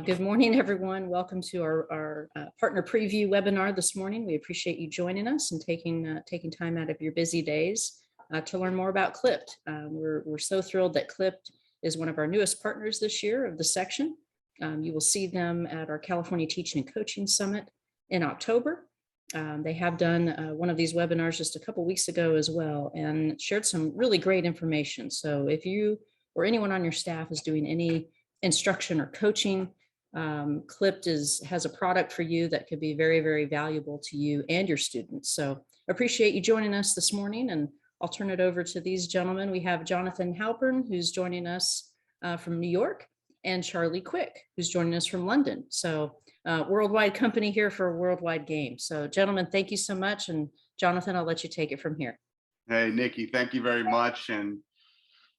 Good morning, everyone. Welcome to our partner preview webinar this morning. We appreciate you joining us and taking time out of your busy days to learn more about Clipped. We're so thrilled that Clipped is one of our newest partners this year of the section. You will see them at our California Teaching and Coaching Summit in October. They have done one of these webinars just a couple weeks ago as well and shared some really great information. So if you or anyone on your staff is doing any instruction or coaching, Clipped has a product for you that could be very, very valuable to you and your students. So appreciate you joining us this morning, and I'll turn it over to these gentlemen. We have Jonathan Halpern, who's joining us from New York, and Charlie Quick, who's joining us from London. So worldwide company here for a worldwide game. So gentlemen, thank you so much. And Jonathan, I'll let you take it from here. Hey, Nikki, thank you very much. And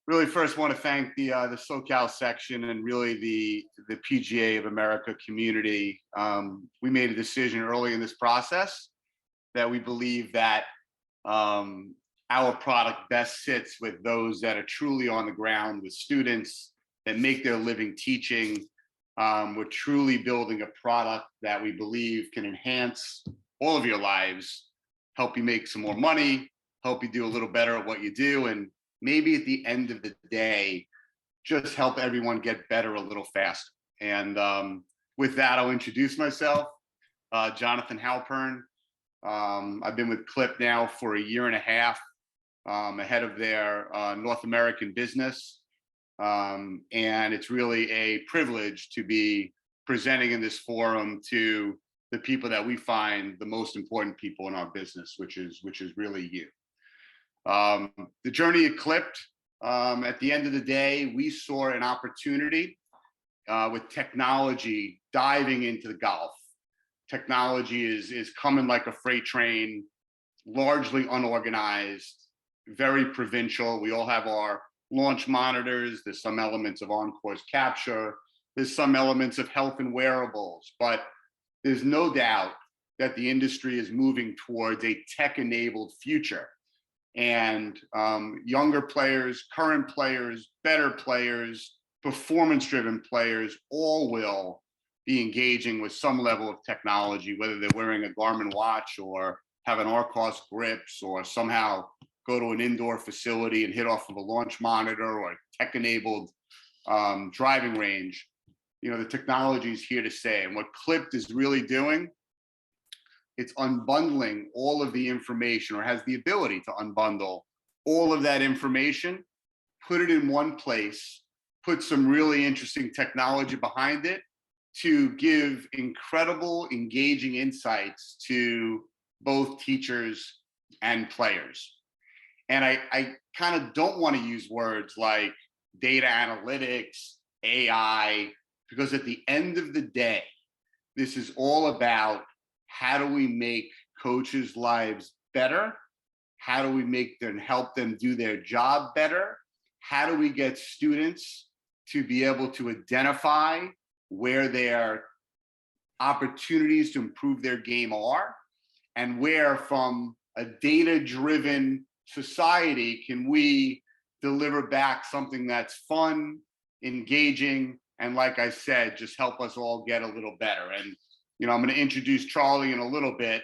really first want to thank the SoCal section and really the PGA of America community. We made a decision early in this process that we believe that our product best sits with those that are truly on the ground with students that make their living teaching. We're truly building a product that we believe can enhance all of your lives, help you make some more money, help you do a little better at what you do, and maybe at the end of the day, just help everyone get better a little faster. And with that, I'll introduce myself, Jonathan Halpern. I've been with Clip now for 1.5 years, ahead of their North American business. And it's really a privilege to be presenting in this forum to the people that we find the most important people in our business, which is really you. The journey of Clipped, at the end of the day, we saw an opportunity with technology diving into the golf. Technology is coming like a freight train, largely unorganized, very provincial. We all have our launch monitors. There's some elements of on-course capture. There's some elements of health and wearables, but there's no doubt that the industry is moving towards a tech-enabled future. And younger players, current players, better players, performance-driven players, all will be engaging with some level of technology, whether they're wearing a Garmin watch or have an Arcos grips or somehow go to an indoor facility and hit off of a launch monitor or a tech-enabled driving range. You know, the technology is here to stay. And what Clipped is really doing, it's unbundling all of the information, or has the ability to unbundle all of that information, put it in one place, put some really interesting technology behind it to give incredible, engaging insights to both teachers and players. And I kind of don't want to use words like data analytics, AI, because at the end of the day, this is all about how do we make coaches' lives better? How do we make them, help them do their job better? How do we get students to be able to identify where their opportunities to improve their game are, and where, from a data-driven society, can we deliver back something that's fun, engaging, and like I said, just help us all get a little better. And you know, I'm going to introduce Charlie in a little bit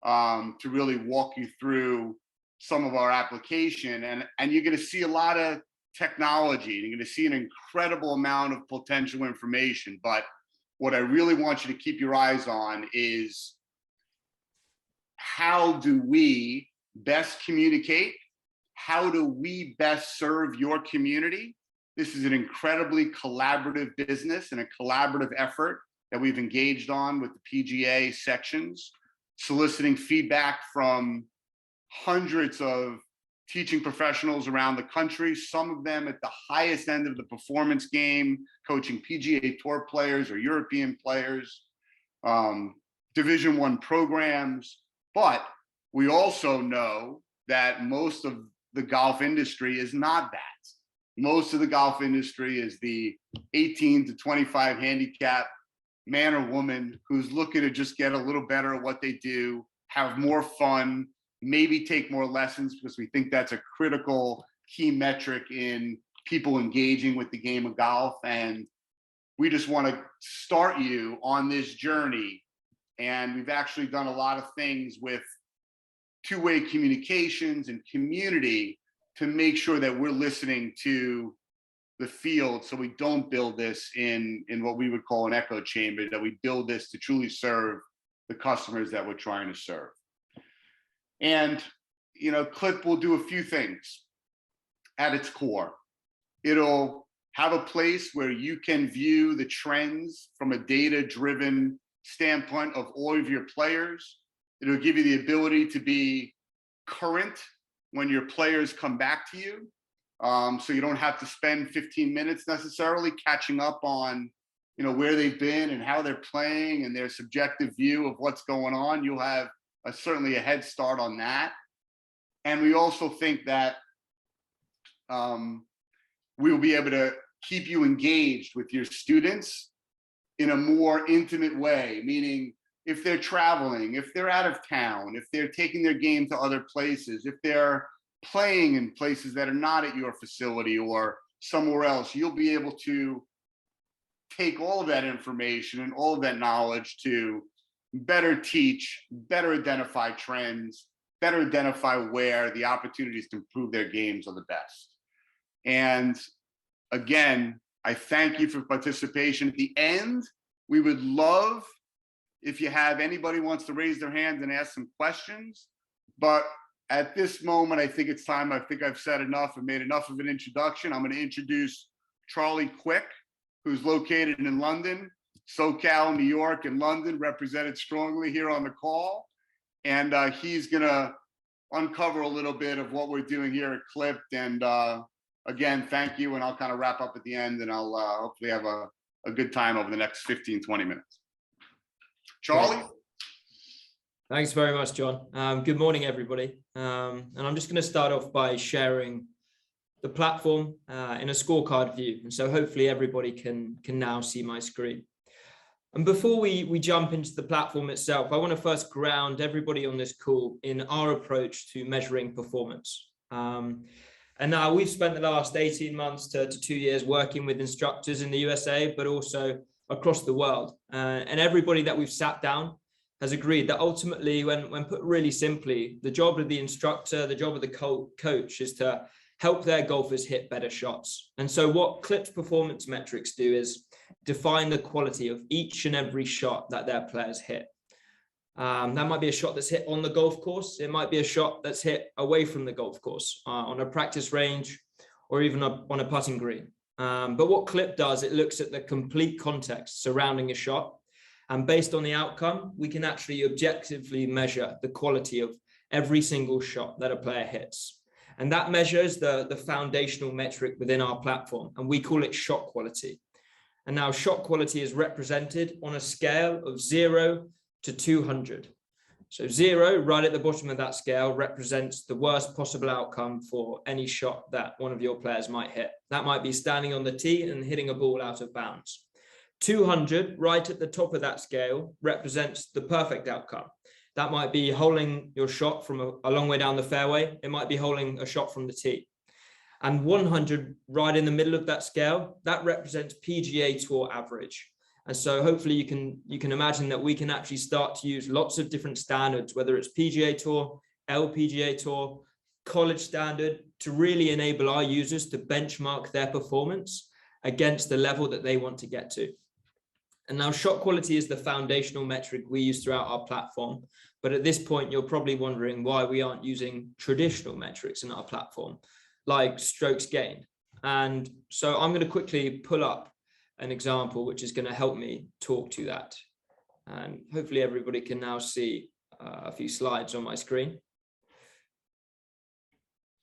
to really walk you through some of our application. And you're going to see a lot of technology. You're going to see an incredible amount of potential information. But what I really want you to keep your eyes on is, how do we best communicate? How do we best serve your community? This is an incredibly collaborative business and a collaborative effort that we've engaged on with the PGA sections, soliciting feedback from hundreds of teaching professionals around the country, some of them at the highest end of the performance game, coaching PGA Tour players or European players, Division I programs. But we also know that most of the golf industry is not that. Most of the golf industry is the 18 to 25 handicap man or woman who's looking to just get a little better at what they do, have more fun, maybe take more lessons, because we think that's a critical key metric in people engaging with the game of golf. And we just want to start you on this journey. And we've actually done a lot of things with two-way communications and community to make sure that we're listening to the field, so we don't build this in what we would call an echo chamber, that we build this to truly serve the customers that we're trying to serve. And Clip will do a few things at its core. It'll have a place where you can view the trends from a data-driven standpoint of all of your players. It'll give you the ability to be current when your players come back to you. So you don't have to spend 15 minutes necessarily catching up on, where they've been and how they're playing and their subjective view of what's going on. You'll have certainly a head start on that. And we also think that we will be able to keep you engaged with your students in a more intimate way, meaning if they're traveling, if they're out of town, if they're taking their game to other places, if they're playing in places that are not at your facility or somewhere else, you'll be able to take all of that information and all of that knowledge to better teach, better identify trends, better identify where the opportunities to improve their games are the best. And again, I thank you for participation. At the end, we would love if you have anybody wants to raise their hand and ask some questions, but at this moment, I think it's time. I think I've said enough and made enough of an introduction. I'm going to introduce Charlie Quick, who's located in London, SoCal, New York, and London, represented strongly here on the call. And he's going to uncover a little bit of what we're doing here at Clipped. And again, thank you. And I'll kind of wrap up at the end, and I'll hopefully have a good time over the next 15, 20 minutes. Charlie? Thanks very much, John. Good morning, everybody. And I'm just going to start off by sharing the platform in a scorecard view. And so hopefully everybody can now see my screen. And before we jump into the platform itself, I want to first ground everybody on this call in our approach to measuring performance. And now we've spent the last 18 months to 2 years working with instructors in the USA, but also across the world. And everybody that we've sat down has agreed that ultimately, when put really simply, the job of the instructor, the job of the coach is to help their golfers hit better shots. And so what Clipped performance metrics do is define the quality of each and every shot that their players hit. That might be a shot that's hit on the golf course. It might be a shot that's hit away from the golf course, on a practice range, or even on a putting green. But what Clipped does, it looks at the complete context surrounding a shot. And based on the outcome, we can actually objectively measure the quality of every single shot that a player hits. And that measures the foundational metric within our platform, and we call it shot quality. And now shot quality is represented on a scale of 0 to 200. So 0, right at the bottom of that scale, represents the worst possible outcome for any shot that one of your players might hit. That might be standing on the tee and hitting a ball out of bounds. 200, right at the top of that scale, represents the perfect outcome. That might be holding your shot from a long way down the fairway. It might be holding a shot from the tee. And 100, right in the middle of that scale, that represents PGA Tour average. And so hopefully you can imagine that we can actually start to use lots of different standards, whether it's PGA Tour, LPGA Tour, college standard, to really enable our users to benchmark their performance against the level that they want to get to. And now shot quality is the foundational metric we use throughout our platform. But at this point, you're probably wondering why we aren't using traditional metrics in our platform, like strokes gained. And so I'm going to quickly pull up an example, which is going to help me talk to that. And hopefully everybody can now see a few slides on my screen.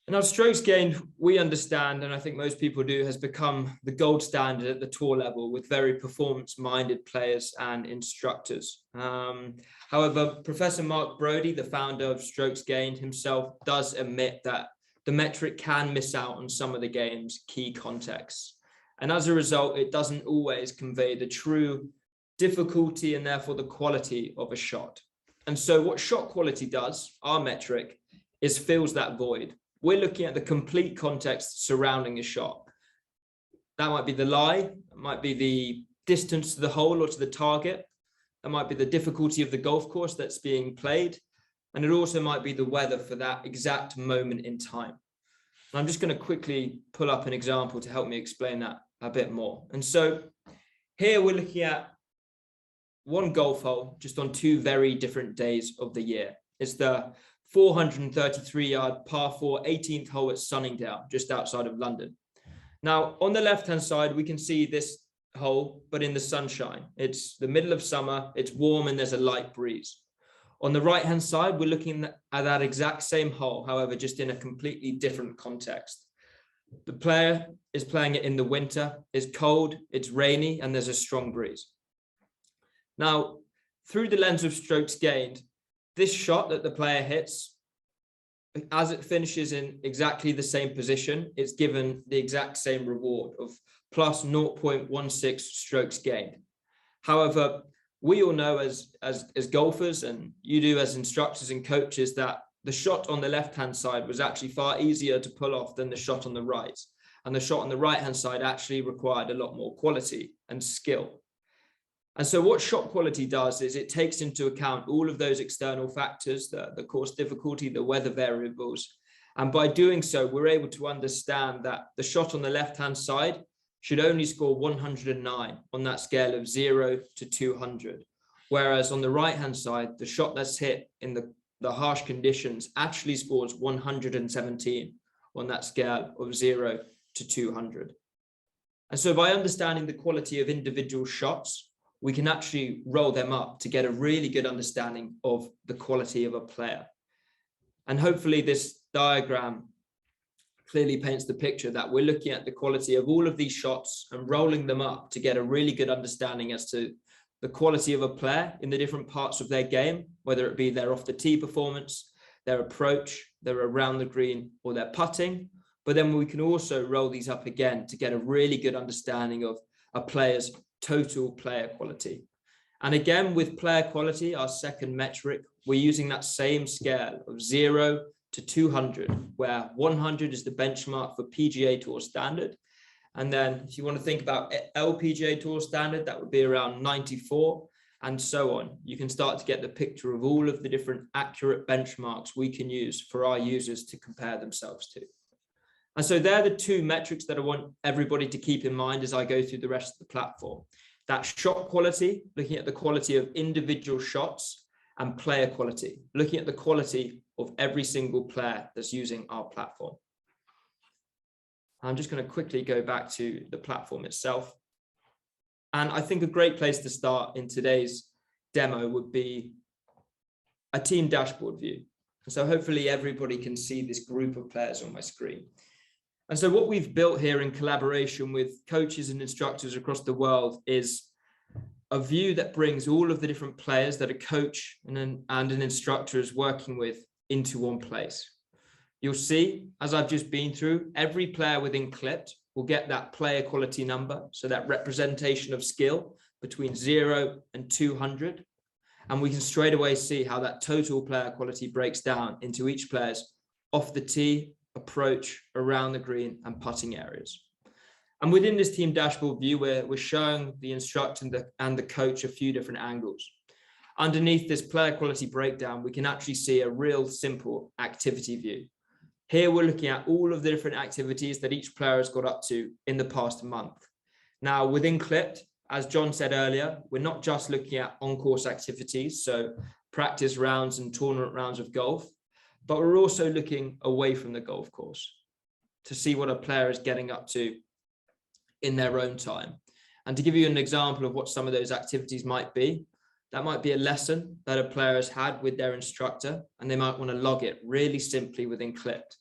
And now strokes gained, we understand, and I think most people do, has become the gold standard at the tour level with very performance-minded players and instructors. However, Professor Mark Brody, the founder of Strokes Gained himself, does admit that the metric can miss out on some of the game's key contexts. And as a result, it doesn't always convey the true difficulty and therefore the quality of a shot. And so what shot quality does, our metric, is fills that void. We're looking at the complete context surrounding a shot. That might be the lie, it might be distance to the hole or to the target. That might be the difficulty of the golf course that's being played. And it also might be the weather for that exact moment in time. And I'm just going to quickly pull up an example to help me explain that a bit more. And so here we're looking at one golf hole just on two very different days of the year. It's the 433-yard par 4 18th hole at Sunningdale, just outside of London. Now, on the left-hand side, we can see this hole, but in the sunshine. It's the middle of summer, it's warm, and there's a light breeze. On the right-hand side, we're looking at that exact same hole, however, just in a completely different context. The player is playing it in the winter, it's cold, it's rainy, and there's a strong breeze. Now, through the lens of strokes gained, this shot that the player hits, as it finishes in exactly the same position, it's given the exact same reward of plus 0.16 strokes gained. However, we all know as golfers, and you do as instructors and coaches, that the shot on the left-hand side was actually far easier to pull off than the shot on the right. And the shot on the right-hand side actually required a lot more quality and skill. And so what shot quality does is it takes into account all of those external factors, the course difficulty, the weather variables. And by doing so, we're able to understand that the shot on the left-hand side should only score 109 on that scale of 0 to 200. Whereas on the right-hand side, the shot that's hit in the harsh conditions actually scores 117 on that scale of 0 to 200. And so by understanding the quality of individual shots, we can actually roll them up to get a really good understanding of the quality of a player. And hopefully this diagram clearly paints the picture that we're looking at the quality of all of these shots and rolling them up to get a really good understanding as to the quality of a player in the different parts of their game, whether it be their off the tee performance, their approach, their around the green, or their putting. But then we can also roll these up again to get a really good understanding of a player's total player quality. And again, with player quality, our second metric, we're using that same scale of 0 to 200, where 100 is the benchmark for PGA Tour standard. And then if you want to think about LPGA Tour standard, that would be around 94, and so on. You can start to get the picture of all of the different accurate benchmarks we can use for our users to compare themselves to. And so they're the two metrics that I want everybody to keep in mind as I go through the rest of the platform. That shot quality, looking at the quality of individual shots, and player quality, looking at the quality of every single player that's using our platform. I'm just going to quickly go back to the platform itself. And I think a great place to start in today's demo would be a team dashboard view. So hopefully everybody can see this group of players on my screen. And so what we've built here in collaboration with coaches and instructors across the world is a view that brings all of the different players that a coach and an instructor is working with into one place. You'll see, as I've just been through, every player within Clipped will get that player quality number, so that representation of skill between 0 and 200. And we can straight away see how that total player quality breaks down into each player's off the tee, approach, around the green, and putting areas. And within this team dashboard view, we're showing the instructor and the coach a few different angles. Underneath this player quality breakdown, we can actually see a real simple activity view. Here we're looking at all of the different activities that each player has got up to in the past month. Now within Clipped, as John said earlier, we're not just looking at on-course activities, so practice rounds and tournament rounds of golf, but we're also looking away from the golf course to see what a player is getting up to in their own time. And to give you an example of what some of those activities might be, that might be a lesson that a player has had with their instructor, and they might want to log it really simply within Clipped.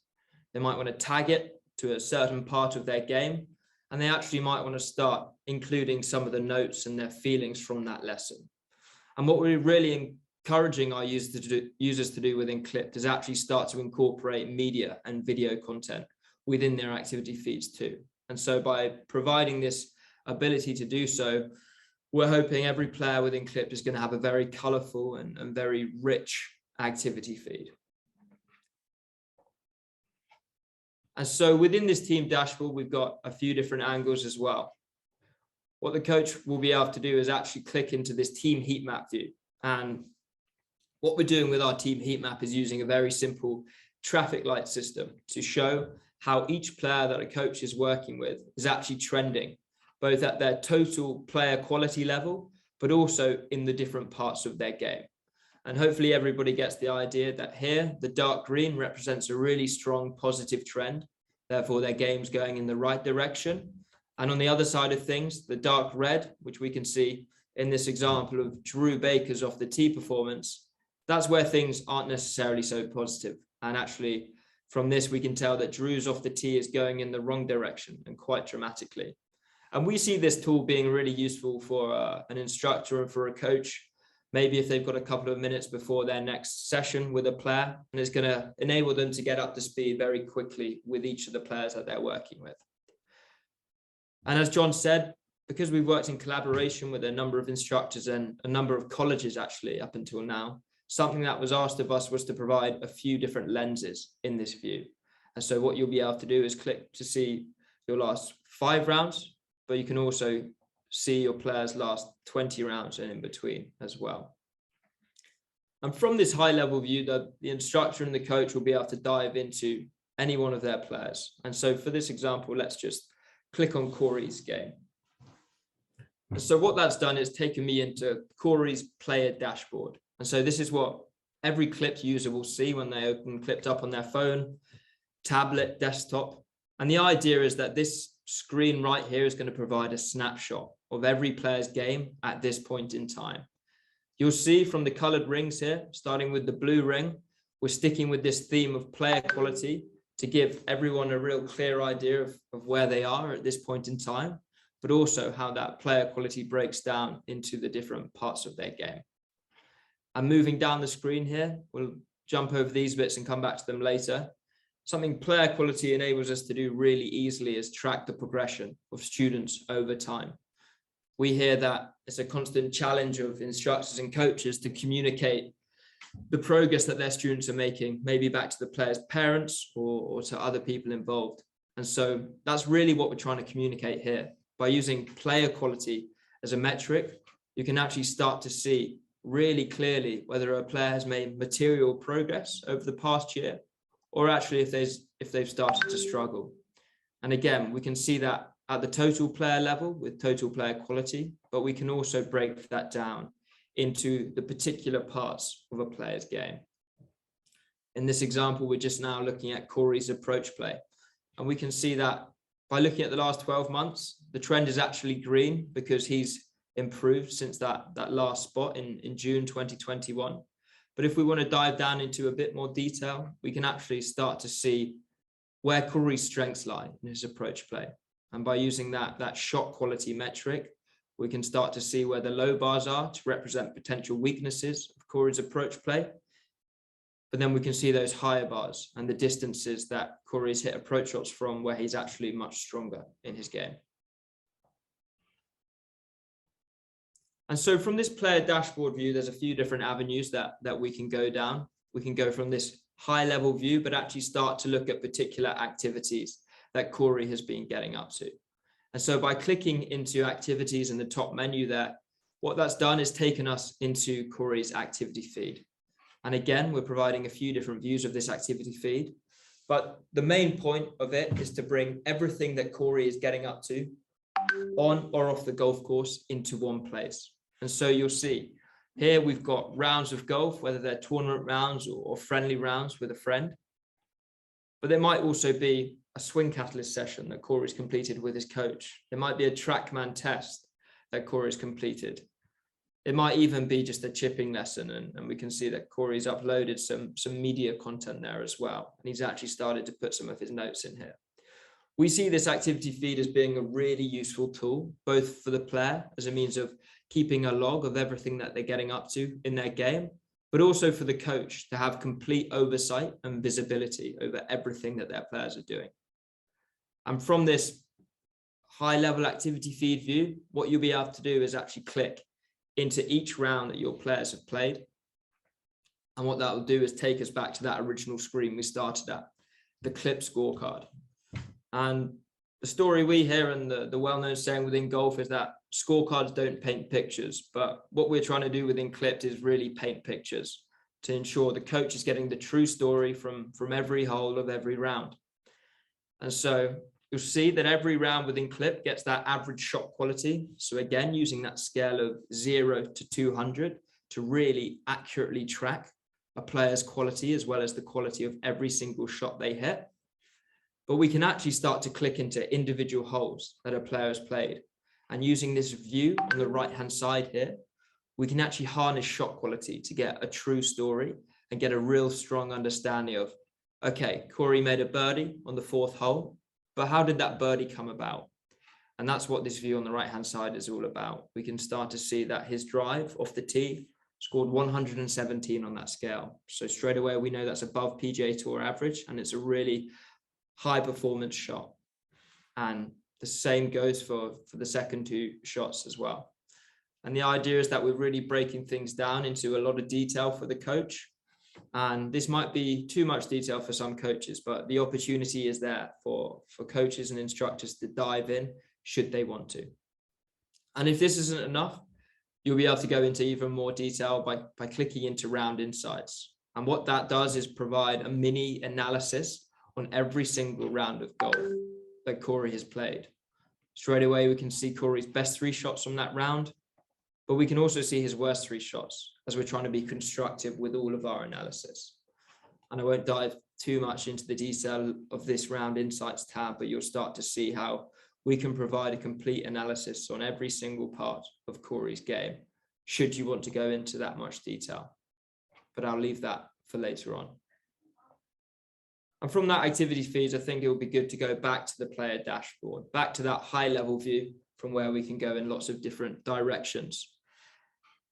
They might want to tag it to a certain part of their game, and they actually might want to start including some of the notes and their feelings from that lesson. And what we're really encouraging our users to do within Clipped is actually start to incorporate media and video content within their activity feeds too. And so by providing this ability to do so, we're hoping every player within Clipped is going to have a very colorful and very rich activity feed. And so within this team dashboard, we've got a few different angles as well. what the coach will be able to do is actually click into this team heat map view. And what we're doing with our team heat map is using a very simple traffic light system to show how each player that a coach is working with is actually trending, both at their total player quality level, but also in the different parts of their game. And hopefully everybody gets the idea that here, the dark green represents a really strong positive trend. Therefore, their game's going in the right direction. And on the other side of things, the dark red, which we can see in this example of Drew Baker's off the tee performance, that's where things aren't necessarily so positive. And actually, from this, we can tell that Drew's off the tee is going in the wrong direction and quite dramatically. And we see this tool being really useful for an instructor and for a coach, maybe if they've got a couple of minutes before their next session with a player, and it's going to enable them to get up to speed very quickly with each of the players that they're working with. And as John said, because we've worked in collaboration with a number of instructors and a number of colleges actually up until now, something that was asked of us was to provide a few different lenses in this view. And so what you'll be able to do is click to see your last 5 rounds, but you can also see your players' last 20 rounds and in between as well. And from this high level view, the instructor and the coach will be able to dive into any one of their players. And so for this example, let's just click on Corey's game. And so what that's done is taken me into Corey's player dashboard. And so this is what every Clipped user will see when they open Clipped up on their phone, tablet, desktop. And the idea is that this screen right here is going to provide a snapshot of every player's game at this point in time. You'll see from the colored rings here, starting with the blue ring, we're sticking with this theme of player quality to give everyone a real clear idea of where they are at this point in time, but also how that player quality breaks down into the different parts of their game. And moving down the screen here, we'll jump over these bits and come back to them later. Something player quality enables us to do really easily is track the progression of students over time. We hear that it's a constant challenge of instructors and coaches to communicate the progress that their students are making, maybe back to the players' parents or to other people involved. And so that's really what we're trying to communicate here. By using player quality as a metric, you can actually start to see really clearly whether a player has made material progress over the past year, or actually if they've started to struggle. And again, we can see that at the total player level with total player quality, but we can also break that down into the particular parts of a player's game. In this example, we're just now looking at Corey's approach play. And we can see that by looking at the last 12 months, the trend is actually green because he's improved since that last spot in June 2021. But if we want to dive down into a bit more detail, we can actually start to see where Corey's strengths lie in his approach play. And by using that shot quality metric, we can start to see where the low bars are to represent potential weaknesses of Corey's approach play. But then we can see those higher bars and the distances that Corey's hit approach shots from where he's actually much stronger in his game. And so from this player dashboard view, there's a few different avenues that we can go down. We can go from this high level view, but actually start to look at particular activities that Corey has been getting up to. And so by clicking into activities in the top menu there, what that's done is taken us into Corey's activity feed. And again, we're providing a few different views of this activity feed, but the main point of it is to bring everything that Corey is getting up to on or off the golf course into one place. And so you'll see here we've got rounds of golf, whether they're tournament rounds or friendly rounds with a friend. But there might also be a swing catalyst session that Corey's completed with his coach. There might be a TrackMan test that Corey's completed. It might even be just a chipping lesson. And we can see that Corey's uploaded some media content there as well. And he's actually started to put some of his notes in here. We see this activity feed as being a really useful tool, both for the player as a means of keeping a log of everything that they're getting up to in their game, but also for the coach to have complete oversight and visibility over everything that their players are doing. And from this high level activity feed view, what you'll be able to do is actually click into each round that your players have played. And what that will do is take us back to that original screen we started at, the clip scorecard. And the story we hear and the well-known saying within golf is that scorecards don't paint pictures, but what we're trying to do within Clipped is really paint pictures to ensure the coach is getting the true story from every hole of every round. And so you'll see that every round within Clip gets that average shot quality. So again, using that scale of 0 to 200 to really accurately track a player's quality as well as the quality of every single shot they hit. But we can actually start to click into individual holes that a player has played. And using this view on the right-hand side here, we can actually harness shot quality to get a true story and get a real strong understanding of, okay, Corey made a birdie on the 4th hole, but how did that birdie come about? And that's what this view on the right-hand side is all about. We can start to see that his drive off the tee scored 117 on that scale. So straight away, we know that's above PGA Tour average, and it's a really high performance shot. And the same goes for the second 2 shots as well. And the idea is that we're really breaking things down into a lot of detail for the coach. And this might be too much detail for some coaches, but the opportunity is there for coaches and instructors to dive in should they want to. And if this isn't enough, you'll be able to go into even more detail by clicking into round insights. And what that does is provide a mini analysis on every single round of golf that Corey has played. Straight away, we can see Corey's best 3 shots from that round, but we can also see his worst 3 shots as we're trying to be constructive with all of our analysis. And I won't dive too much into the detail of this round insights tab, but you'll start to see how we can provide a complete analysis on every single part of Corey's game, should you want to go into that much detail. But I'll leave that for later on. And from that activity feeds, I think it would be good to go back to the player dashboard, back to that high level view from where we can go in lots of different directions.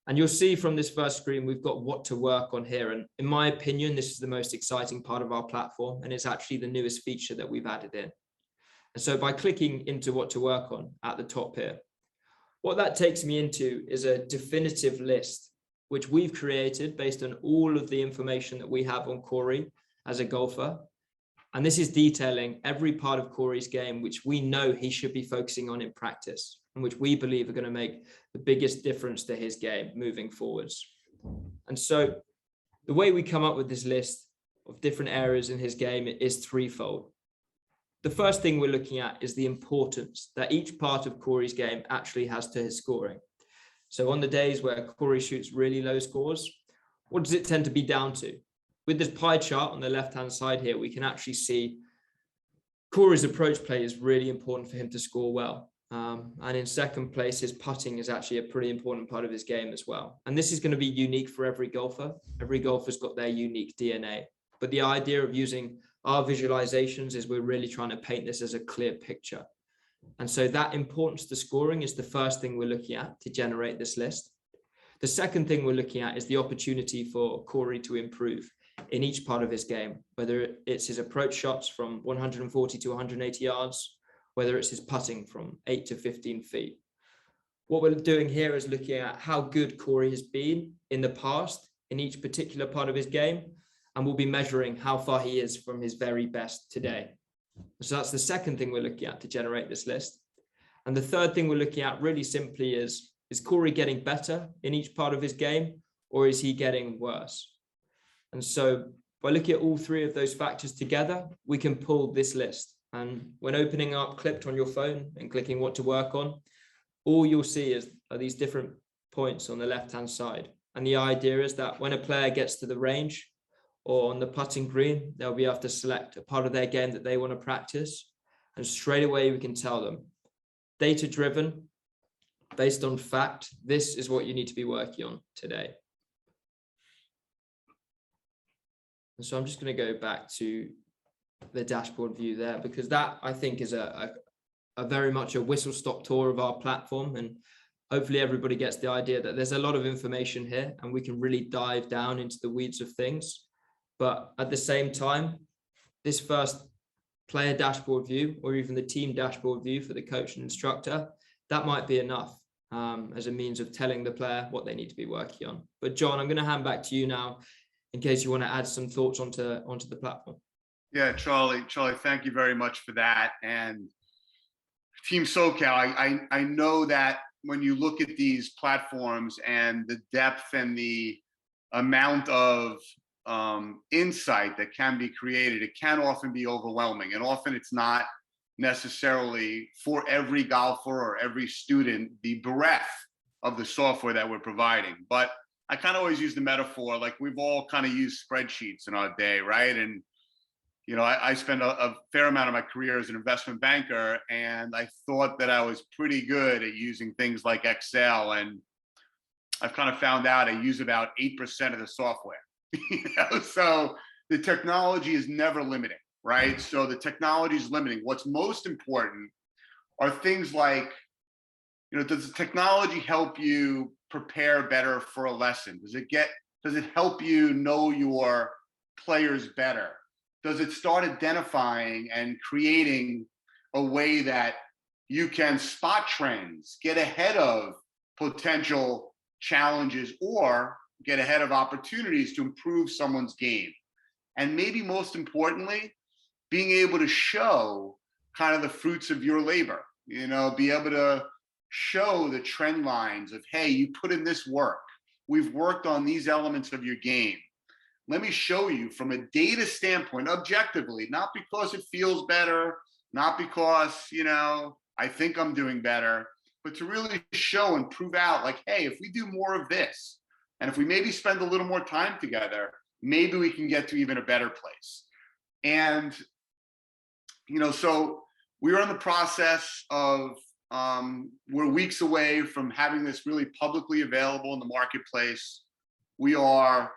And you'll see from this first screen, we've got what to work on here. And in my opinion, this is the most exciting part of our platform. And it's actually the newest feature that we've added in. And so by clicking into what to work on at the top here, what that takes me into is a definitive list, which we've created based on all of the information that we have on Corey as a golfer. And this is detailing every part of Corey's game, which we know he should be focusing on in practice, and which we believe are going to make the biggest difference to his game moving forwards. And so the way we come up with this list of different areas in his game is threefold. The first thing we're looking at is the importance that each part of Corey's game actually has to his scoring. So on the days where Corey shoots really low scores, what does it tend to be down to? With this pie chart on the left-hand side here, we can actually see Corey's approach play is really important for him to score well. And in second place, his putting is actually a pretty important part of his game as well. And this is going to be unique for every golfer. Every golfer's got their unique DNA. But the idea of using our visualizations is we're really trying to paint this as a clear picture. And so that importance to scoring is the first thing we're looking at to generate this list. The second thing we're looking at is the opportunity for Corey to improve in each part of his game, whether it's his approach shots from 140 to 180 yards, whether it's his putting from 8 to 15 feet. What we're doing here is looking at how good Corey has been in the past in each particular part of his game, and we'll be measuring how far he is from his very best today. So that's the second thing we're looking at to generate this list. And the third thing we're looking at really simply is Corey getting better in each part of his game, or is he getting worse? And so by looking at all three of those factors together, we can pull this list. And when opening up Clipped on your phone and clicking what to work on, all you'll see are these different points on the left-hand side. And the idea is that when a player gets to the range or on the putting green, they'll be able to select a part of their game that they want to practice. And straight away, we can tell them, data-driven, based on fact, this is what you need to be working on today. And so I'm just going to go back to the dashboard view there, because that, I think, is a very much a whistle-stop tour of our platform. And hopefully everybody gets the idea that there's a lot of information here and we can really dive down into the weeds of things. But at the same time, this first player dashboard view, or even the team dashboard view for the coach and instructor, that might be enough as a means of telling the player what they need to be working on. But John, I'm going to hand back to you now in case you want to add some thoughts onto the platform. Yeah, Charlie, thank you very much for that. And Team SoCal, I know that when you look at these platforms and the depth and the amount of insight that can be created, it can often be overwhelming, and often it's not necessarily for every golfer or every student the breadth of the software that we're providing. But I kind of always use the metaphor, like we've all kind of used spreadsheets in our day, right? And you know, I spent a fair amount of my career as an investment banker, and I thought that I was pretty good at using things like Excel, and I've kind of found out I use about 8% of the software. You know? So the technology is never limiting, right? So the technology is limiting. What's most important are things like, you know, does the technology help you prepare better for a lesson? Does it help you know your players better? Does it start identifying and creating a way that you can spot trends, get ahead of potential challenges, or get ahead of opportunities to improve someone's game? And maybe most importantly, being able to show kind of the fruits of your labor, you know, be able to show the trend lines of, hey, you put in this work. We've worked on these elements of your game. Let me show you from a data standpoint, objectively, not because it feels better, not because, you know, I think I'm doing better, but to really show and prove out, like, hey, if we do more of this, and if we maybe spend a little more time together, maybe we can get to even a better place. And, you know, so we're in the process of, we're weeks away from having this really publicly available in the marketplace. We are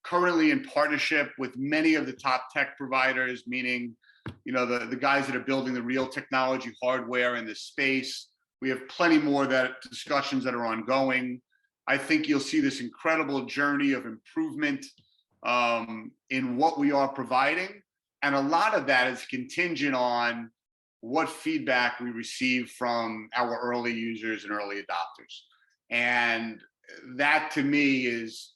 currently in partnership with many of the top tech providers, meaning, you know, the guys that are building the real technology hardware in this space. We have plenty more discussions that are ongoing. I think you'll see this incredible journey of improvement in what we are providing. And a lot of that is contingent on what feedback we receive from our early users and early adopters. And that to me is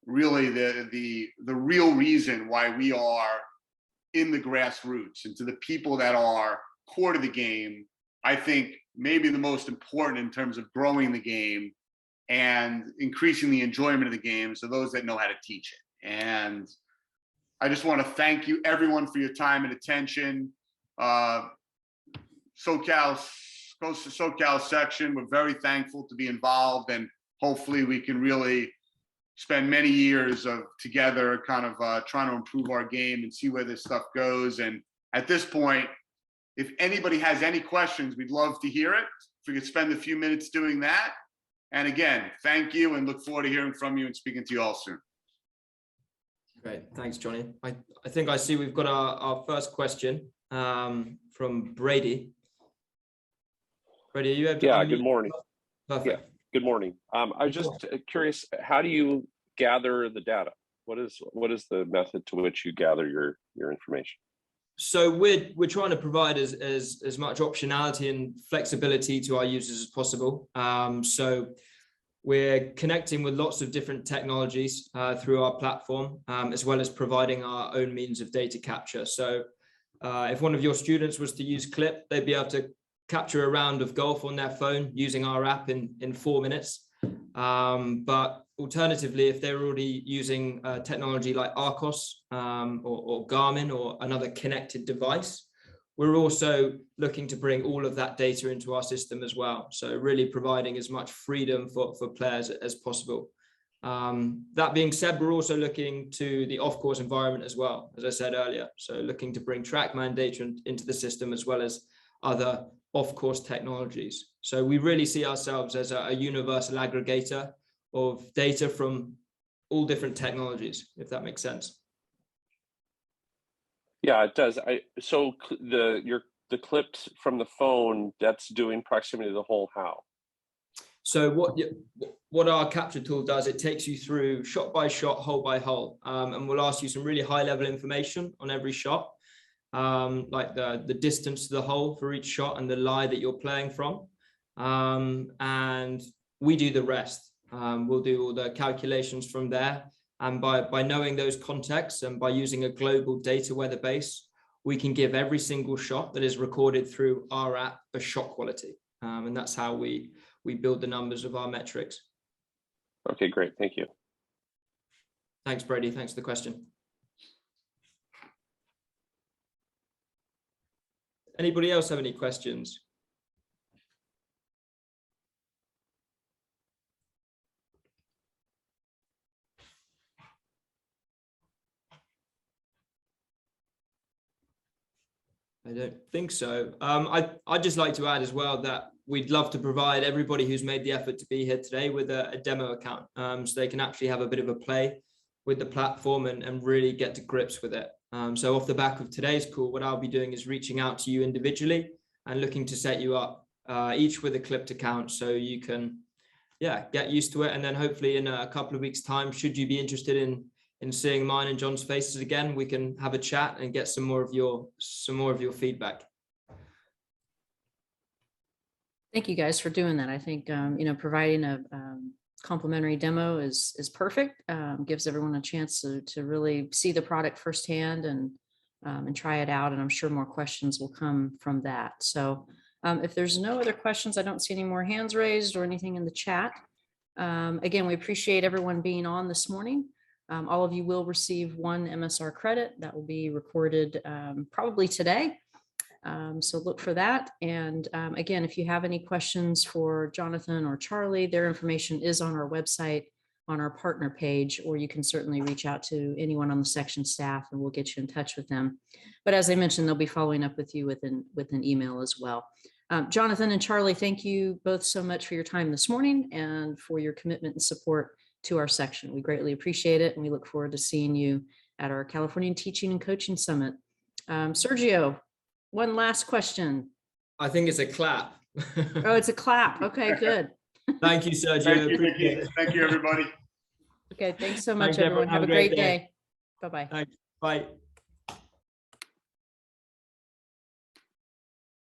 really the real reason why we are in the grassroots. And to the people that are core to the game, I think maybe the most important in terms of growing the game and increasing the enjoyment of the game, so those that know how to teach it. And I just want to thank you everyone for your time and attention. Coast to SoCal section, we're very thankful to be involved, and hopefully we can really spend many years of together kind of trying to improve our game and see where this stuff goes. And at this point, if anybody has any questions, we'd love to hear it. If we could spend a few minutes doing that. And again, thank you, and look forward to hearing from you and speaking to you all soon. Great, thanks, Johnny. I think I see we've got our first question from Brady. Brady, are you able to? Yeah, good morning. Perfect. Yeah, good morning. I was just curious, how do you gather the data? What is the method to which you gather your information? So we're trying to provide as much optionality and flexibility to our users as possible. So we're connecting with lots of different technologies through our platform, as well as providing our own means of data capture. So if one of your students was to use Clip, they'd be able to capture a round of golf on their phone using our app in 4 minutes. But alternatively, if they're already using technology like Arcos or Garmin or another connected device, we're also looking to bring all of that data into our system as well. So really providing as much freedom for players as possible. That being said, we're also looking to the off-course environment as well, as I said earlier. So looking to bring TrackMan data into the system as well as other off-course technologies. So we really see ourselves as a universal aggregator of data from all different technologies, if that makes sense. Yeah, it does. So the clips from the phone, that's doing proximity to the hole how? So what our capture tool does, it takes you through shot by shot, hole by hole, and we'll ask you some really high level information on every shot, like the distance to the hole for each shot and the lie that you're playing from, and we do the rest. We'll do all the calculations from there, and by knowing those contexts and by using a global data weather base, we can give every single shot that is recorded through our app a shot quality. And that's how we build the numbers of our metrics. Okay, great. Thank you. Thanks, Brady. Thanks for the question. Anybody else have any questions? I don't think so. I'd just like to add as well that we'd love to provide everybody who's made the effort to be here today with a demo account, so they can actually have a bit of a play with the platform and really get to grips with it. So off the back of today's call, what I'll be doing is reaching out to you individually and looking to set you up each with a Clipped account so you can, get used to it. And then hopefully in a couple of weeks' time, should you be interested in seeing mine and John's faces again, we can have a chat and get some more of your feedback. Thank you guys for doing that. I think, providing a complimentary demo is perfect. Gives everyone a chance to really see the product firsthand and try it out. And I'm sure more questions will come from that. So if there's no other questions, I don't see any more hands raised or anything in the chat. Again, we appreciate everyone being on this morning. All of you will receive 1 MSR credit that will be recorded probably today. So look for that. And again, if you have any questions for Jonathan or Charlie, their information is on our website, on our partner page, or you can certainly reach out to anyone on the section staff and we'll get you in touch with them. But as I mentioned, they'll be following up with you with an email as well. Jonathan and Charlie, thank you both so much for your time this morning and for your commitment and support to our section. We greatly appreciate it, and we look forward to seeing you at our Californian Teaching and Coaching Summit. Sergio, one last question. I think it's a clap. Oh, it's a clap. Okay, good. Thank you, Sergio. Thank you, everybody. Okay, thanks so much, Thanks, everyone. Have a great day. Bye-bye. Thanks. Bye.